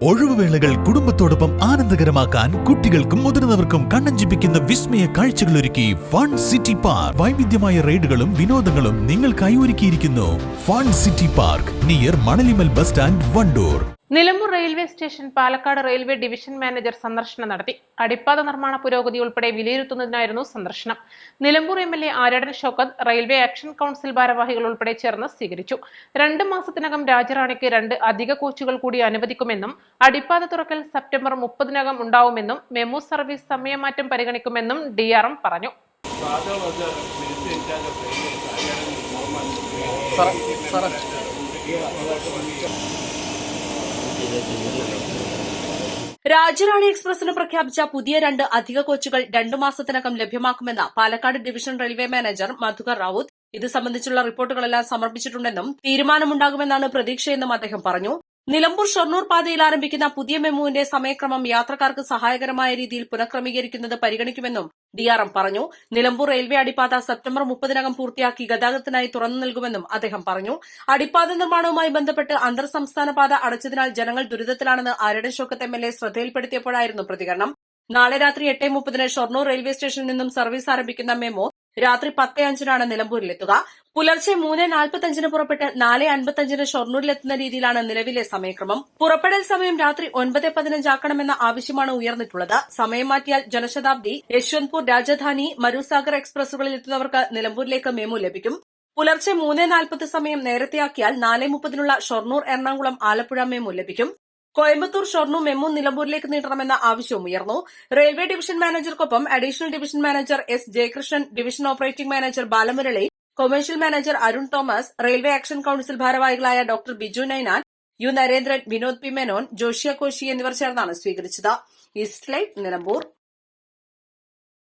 ഒഴിവുവേളകൾ കുടുംബത്തോടൊപ്പം ആനന്ദകരമാക്കാൻ കുട്ടികൾക്കും മുതിർന്നവർക്കും കണ്ണഞ്ചിപ്പിക്കുന്ന വിസ്മയ കാഴ്ചകളൊരുക്കി ഫൺ സിറ്റി പാർക്ക്. വൈവിധ്യമായ റൈഡുകളും വിനോദങ്ങളും നിങ്ങൾക്കായി ഒരുക്കിയിരിക്കുന്നു. Fun city park near Manalimal bus stand, Wandoor. Nilambur railway station Palakkad railway division manager സന്ദർശനം നടത്തി. അടിപ്പാത നിർമ്മാണ പുരോഗതി ഉൾപ്പെടെ വിലയിരുത്തുന്നതിനായിരുന്നു സന്ദർശനം. Nilambur MLA Aryadan Shoukath railway action council ഭാരവാഹികൾ ഉൾപ്പെടെ ചേർന്ന് സ്വീകരിച്ചു. 2 മാസത്തിനകം രാജറാണിക്ക് 2 അധിക കോച്ചുകൾ കൂടി അനുവദിക്കുമെന്നും അടിപ്പാത തുറക്കൽ സെപ്റ്റംബർ 30-നകം ഉണ്ടാവുമെന്നും മെമു സർവീസ് സമയമാറ്റം പരിഗണിക്കുമെന്നും DRM പറഞ്ഞു. രാജറാണി എക്സ്പ്രസിന് പ്രഖ്യാപിച്ച പുതിയ 2 അധിക കോച്ചുകൾ 2 മാസത്തിനകം ലഭ്യമാക്കുമെന്ന് Palakkad division railway manager Madhukar Rawther. ഇത് സംബന്ധിച്ചുള്ള റിപ്പോർട്ടുകളെല്ലാം സമർപ്പിച്ചിട്ടുണ്ടെന്നും തീരുമാനമുണ്ടാകുമെന്നാണ് പ്രതീക്ഷയെന്നും അദ്ദേഹം പറഞ്ഞു. നിലമ്പൂർ ഷൊർണൂർ പാതയിൽ ആരംഭിക്കുന്ന പുതിയ മെമുവിന്റെ സമയക്രമം യാത്രക്കാർക്ക് സഹായകരമായ രീതിയിൽ പുനഃക്രമീകരിക്കുന്നത് പരിഗണിക്കുമെന്നും DRM പറഞ്ഞു. നിലമ്പൂർ റെയിൽവേ അടിപ്പാത സെപ്റ്റംബർ 30-നകം പൂർത്തിയാക്കി ഗതാഗതത്തിനായി തുറന്നു നൽകുമെന്നും അദ്ദേഹം പറഞ്ഞു. അടിപ്പാത നിർമ്മാണവുമായി ബന്ധപ്പെട്ട് അന്തർ സംസ്ഥാന പാത അടച്ചതിനാൽ ജനങ്ങൾ ദുരിതത്തിലാണെന്ന് ആര്യടൻ ഷൗക്കത്ത് MLA ശ്രദ്ധയിൽപ്പെടുത്തിയപ്പോഴായിരുന്നു പ്രതികരണം. നാളെ രാത്രി 8:30-ന് ഷൊർണൂർ റെയിൽവേ സ്റ്റേഷനിൽ നിന്നും സർവീസ് ആരംഭിക്കുന്ന മെമു രാത്രി 10:05-നാണ് നിലമ്പൂരിലെത്തുക. പുലർച്ചെ 3:45-ന് പുറപ്പെട്ട് 4:55-ന് ഷൊർണൂരിലെത്തുന്ന രീതിയിലാണ് നിലവിലെ സമയക്രമം. പുറപ്പെടൽ സമയം രാത്രി 9:15 ആക്കണമെന്ന ആവശ്യമാണ് ഉയർന്നിട്ടുള്ളത്. സമയം മാറ്റിയാൽ ജനശതാബ്ദി, യശ്വന്ത്പൂർ, രാജധാനി, മരുസാഗർ എക്സ്പ്രസുകളിൽ എത്തുന്നവർക്ക് നിലമ്പൂരിലേക്ക് മെമു ലഭിക്കും. പുലർച്ചെ 3:40 സമയം നേരത്തെയാക്കിയാൽ 4:30-നുള്ള ഷൊർണൂർ, എറണാകുളം, ആലപ്പുഴ മെമു ലഭിക്കും. കോയമ്പത്തൂർ, ഷൊർണൂർ മെമു നിലമ്പൂരിലേക്ക് നീട്ടണമെന്ന ആവശ്യവും ഉയർന്നു. റെയിൽവേ ഡിവിഷൻ മാനേജർക്കൊപ്പം additional division manager S. Jayakrishnan, division operating manager Balamurali, commercial manager Arun Thomas, railway action council ഭാരവാഹികളായ doctor Biju Ninan, U. Narendran, Vinod P. Menon, Joshiya Koshy എന്നിവർ ചേർന്നാണ് സ്വീകരിച്ചത്. East live, Nilambur.